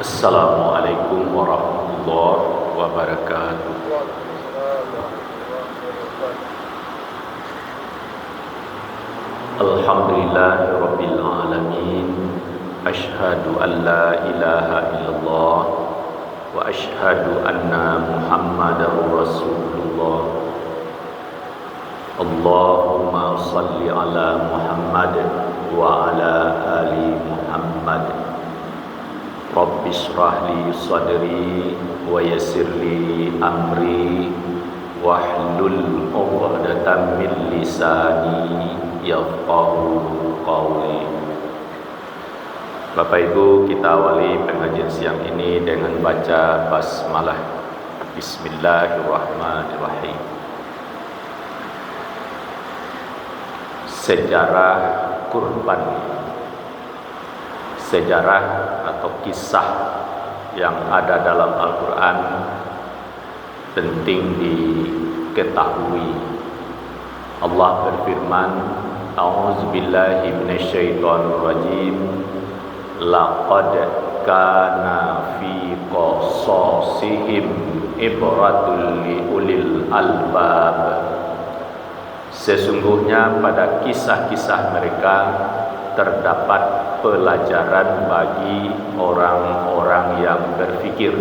Assalamualaikum warahmatullahi wabarakatuh. Alhamdulillahirabbil alamin. Asyhadu an la ilaha illallah wa asyhadu anna Muhammadar Rasulullah. Allahumma salli ala Muhammad wa ala ali Muhammad. Rabbi shrah li sadri wa yassir li amri wahlul 'uqdatam min lisani yafqahu qawli. Bapak Ibu, kita awali pengajian siang ini dengan baca basmalah. Bismillahirrahmanirrahim. Sejarah kurban. Sejarah atau kisah yang ada dalam Al-Quran penting diketahui. Allah berfirman, A'udzubillahi minasyaitonirrajim, laqad kana fi qasasihim ibratul liulil albab. Sesungguhnya pada kisah-kisah mereka terdapat pelajaran bagi orang-orang yang berfikir.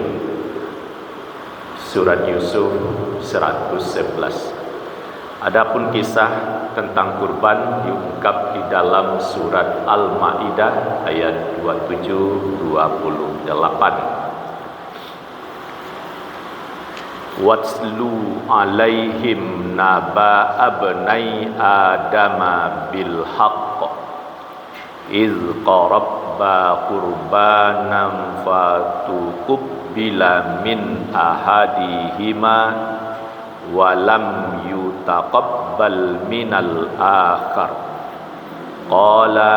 Surat Yusuf 111. Adapun kisah tentang kurban diungkap di dalam surat Al-Maidah ayat 27-28. Watslu alaihim naba abnai adama bil haqq iz qarabba qurbanan fatuqbila min ahadihima wa lam yutaqabbal minal akhar qala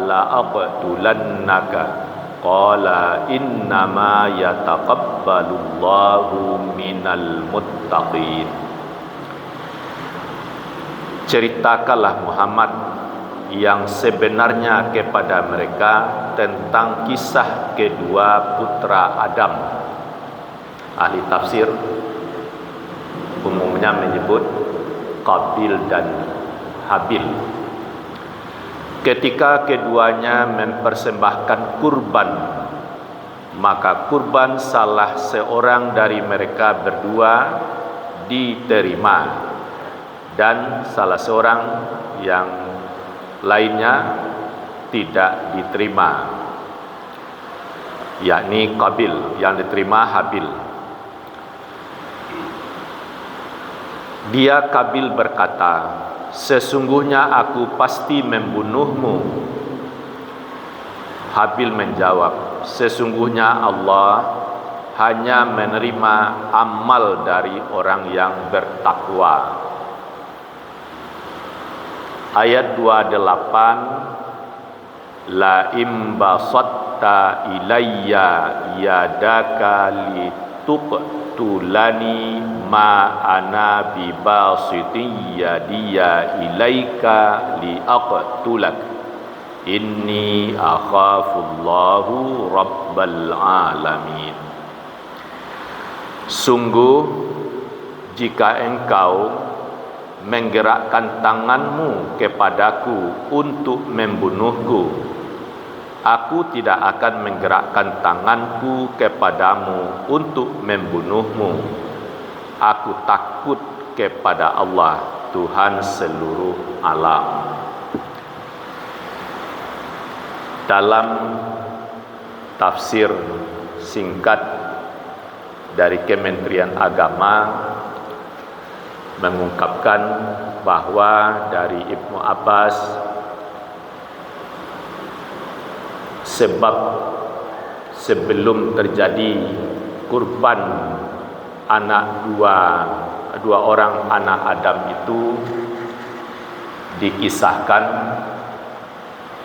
la aqtulannaka qala innama yataqabbalullahu minal muttaqin. Ceritakanlah Muhammad yang sebenarnya kepada mereka tentang kisah kedua putra Adam. Ahli tafsir umumnya menyebut Qabil dan Habil. Ketika keduanya mempersembahkan kurban, maka kurban salah seorang dari mereka berdua diterima dan salah seorang yang lainnya tidak diterima, yakni Qabil, yang diterima Habil. Dia Qabil berkata, sesungguhnya aku pasti membunuhmu. Habil menjawab, sesungguhnya Allah hanya menerima amal dari orang yang bertakwa. Ayat 28, la imbasatta ilayya yadaka lituqtulani ma ana bibasiti yadiya ilaika liaqtulak inni akhafullahu rabbal alamin. Sungguh jika engkau menggerakkan tanganmu kepadaku untuk membunuhku, aku tidak akan menggerakkan tanganku kepadamu untuk membunuhmu. Aku takut kepada Allah, Tuhan seluruh alam. Dalam tafsir singkat dari Kementerian Agama mengungkapkan bahwa dari Ibnu Abbas, sebab sebelum terjadi kurban anak dua orang anak Adam itu dikisahkan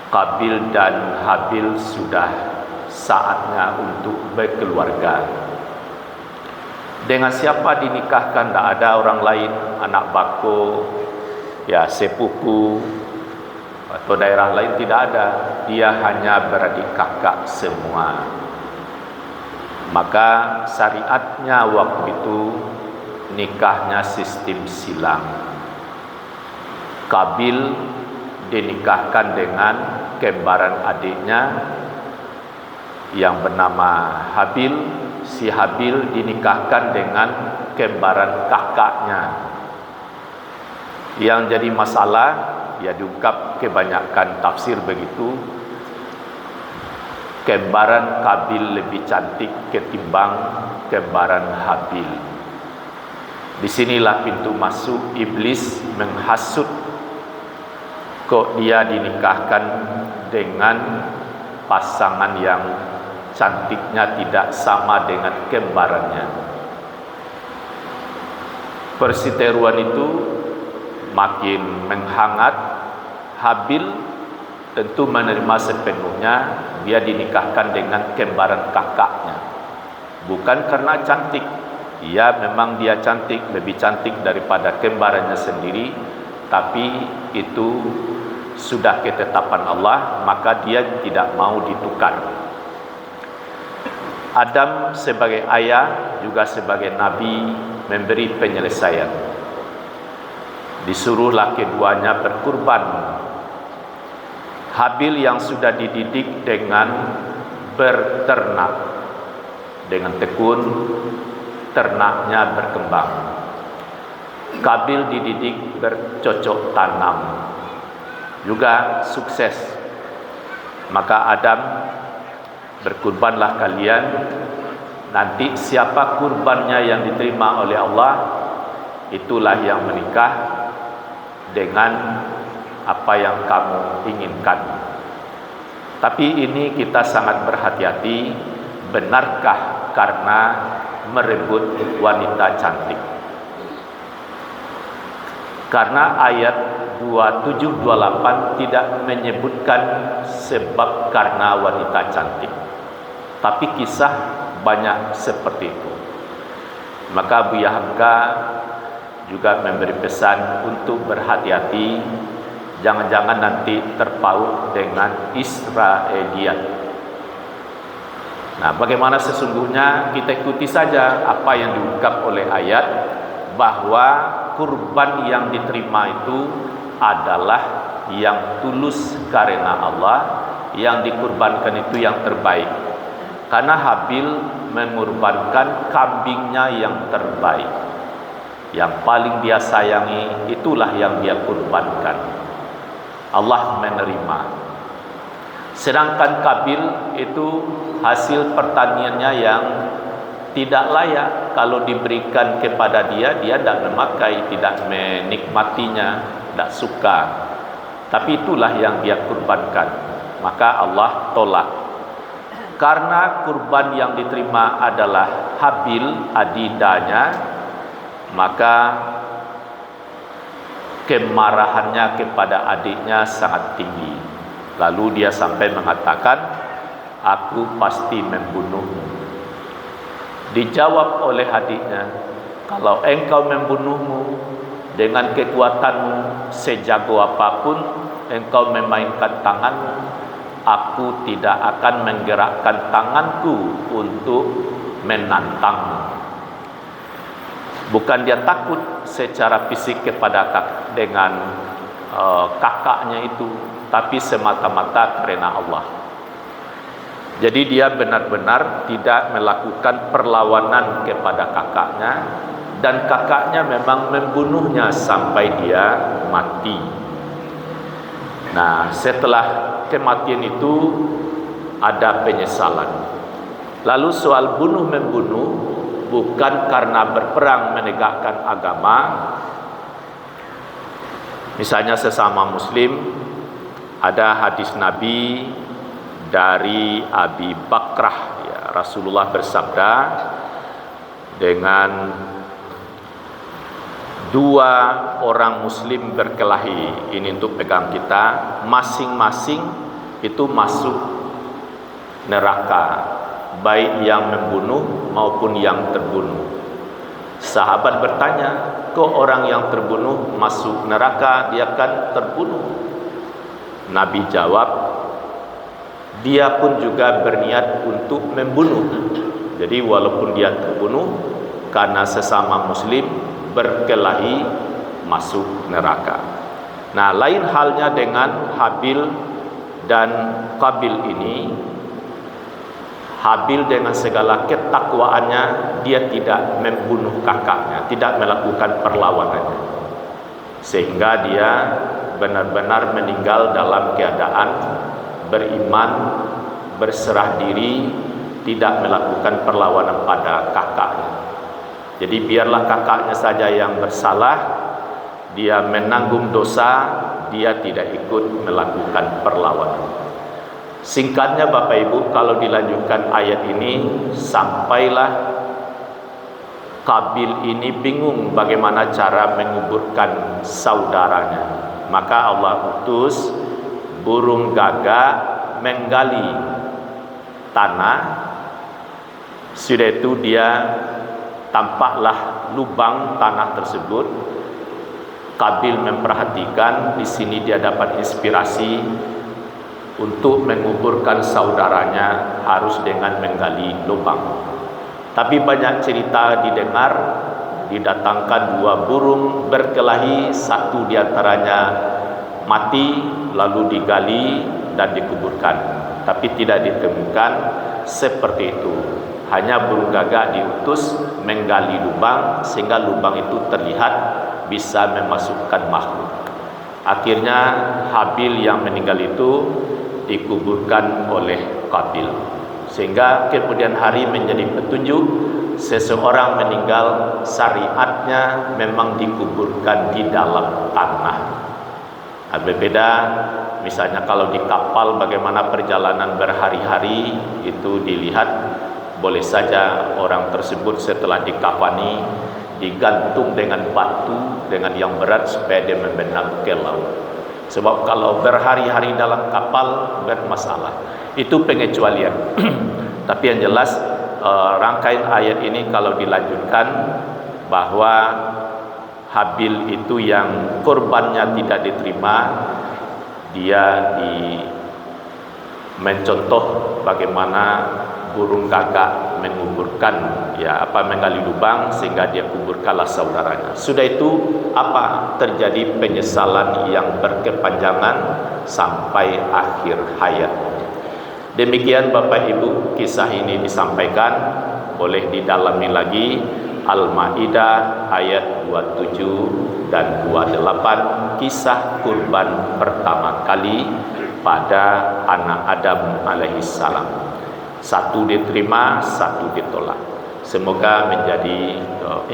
Qabil dan Habil sudah saatnya untuk berkeluarga. Dengan siapa dinikahkan? Tidak ada orang lain, anak bako, ya sepupu atau daerah lain tidak ada. Dia hanya beradik kakak semua. Maka syariatnya waktu itu nikahnya sistem silang. Kabil dinikahkan dengan kembaran adiknya yang bernama Habil. Si Habil dinikahkan dengan kembaran kakaknya. Yang jadi masalah, ya diungkap kebanyakan tafsir begitu, kembaran Kabil lebih cantik ketimbang kembaran Habil. Disinilah pintu masuk iblis menghasut, kok dia dinikahkan dengan pasangan yang cantiknya tidak sama dengan kembarannya. Perseteruan itu makin menghangat. Habil tentu menerima sepenuhnya dia dinikahkan dengan kembaran kakaknya. Bukan karena cantik, ya memang dia cantik, lebih cantik daripada kembarannya sendiri, tapi itu sudah ketetapan Allah, maka dia tidak mau ditukar. Adam sebagai ayah juga sebagai nabi memberi penyelesaian. Disuruhlah keduanya berkurban. Habil yang sudah dididik dengan berternak, dengan tekun, ternaknya berkembang. Kabil dididik bercocok tanam, juga sukses. Maka Adam, berkurbanlah kalian, nanti siapa kurbannya yang diterima oleh Allah, itulah yang menikah dengan apa yang kamu inginkan. Tapi ini kita sangat berhati-hati, benarkah karena merebut wanita cantik? Karena ayat 27-28 tidak menyebutkan sebab karena wanita cantik, tapi kisah banyak seperti itu. Maka Buya Hamka juga memberi pesan untuk berhati-hati, jangan-jangan nanti terpaut dengan Israeliat. Nah, bagaimana sesungguhnya, kita ikuti saja apa yang diungkap oleh ayat, bahwa kurban yang diterima itu adalah yang tulus karena Allah, yang dikurbankan itu yang terbaik. Karena Habil mengorbankan kambingnya yang terbaik, yang paling dia sayangi, itulah yang dia kurbankan. Allah menerima. Sedangkan Kabil itu hasil pertaniannya yang tidak layak. Kalau diberikan kepada dia, dia tidak memakai, tidak menikmatinya, tidak suka. Tapi itulah yang dia kurbankan, maka Allah tolak. Karena kurban yang diterima adalah Habil, adidanya, maka kemarahannya kepada adiknya sangat tinggi. Lalu dia sampai mengatakan, aku pasti membunuhmu. Dijawab oleh adiknya, kalau engkau membunuhmu dengan kekuatanmu sejago apapun, engkau memainkan tanganmu, aku tidak akan menggerakkan tanganku untuk menantangmu. Bukan dia takut secara fisik kepada dengan kakaknya itu, tapi semata-mata karena Allah. Jadi dia benar-benar tidak melakukan perlawanan kepada kakaknya, dan kakaknya memang membunuhnya sampai dia mati. Nah, setelah kematian itu ada penyesalan. Lalu soal bunuh-membunuh bukan karena berperang menegakkan agama. Misalnya sesama muslim, ada hadis Nabi dari Abi Bakrah, ya, Rasulullah bersabda, dengan dua orang muslim berkelahi, ini untuk pegang kita, masing-masing itu masuk neraka, baik yang membunuh maupun yang terbunuh. Sahabat bertanya, kok orang yang terbunuh masuk neraka, dia kan terbunuh? Nabi jawab, dia pun juga berniat untuk membunuh, Jadi walaupun dia terbunuh karena sesama muslim, berkelahi, masuk neraka. Nah, lain halnya dengan Habil dan Qabil ini. Habil dengan segala ketakwaannya, dia tidak membunuh kakaknya, tidak melakukan perlawanan, sehingga dia benar-benar meninggal dalam keadaan beriman, berserah diri, tidak melakukan perlawanan pada kakaknya. Jadi biarlah kakaknya saja yang bersalah, dia menanggung dosa, dia tidak ikut melakukan perlawanan. Singkatnya Bapak Ibu, kalau dilanjutkan ayat ini, sampailah Qabil ini bingung bagaimana cara menguburkan saudaranya. Maka Allah utus burung gagak menggali tanah. Sudah itu dia tampaklah lubang tanah tersebut. Qabil memperhatikan, di sini dia dapat inspirasi untuk menguburkan saudaranya harus dengan menggali lubang. Tapi banyak cerita didengar, didatangkan dua burung berkelahi, satu diantaranya mati lalu digali dan dikuburkan, tapi tidak ditemukan seperti itu. Hanya burung gagak diutus menggali lubang sehingga lubang itu terlihat bisa memasukkan makhluk. Akhirnya Habil yang meninggal itu dikuburkan oleh Qabil, sehingga kemudian hari menjadi petunjuk seseorang meninggal syariatnya memang dikuburkan di dalam tanah. Berbeda misalnya kalau di kapal bagaimana perjalanan berhari-hari itu dilihat, boleh saja orang tersebut setelah dikafani digantung dengan batu dengan yang berat supaya dia membenam ke laut. Sebab kalau berhari-hari dalam kapal bermasalah, itu pengecualian. Tapi yang jelas rangkaian ayat ini kalau dilanjutkan, bahwa Habil itu yang korbannya tidak diterima, dia mencontoh bagaimana burung gagak menguburkan, menggali lubang sehingga dia kuburkanlah saudaranya. Sudah itu terjadi penyesalan yang berkepanjangan sampai akhir hayat. Demikian Bapak Ibu, kisah ini disampaikan, boleh didalami lagi. Al-Maidah ayat 27 dan 28, kisah kurban pertama kali pada anak Adam alaihissalam. Satu diterima, satu ditolak. Semoga menjadi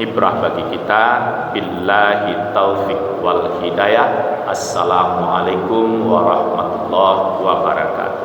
ibrah bagi kita. Billahi taufiq wal hidayah. Assalamualaikum warahmatullahi wabarakatuh.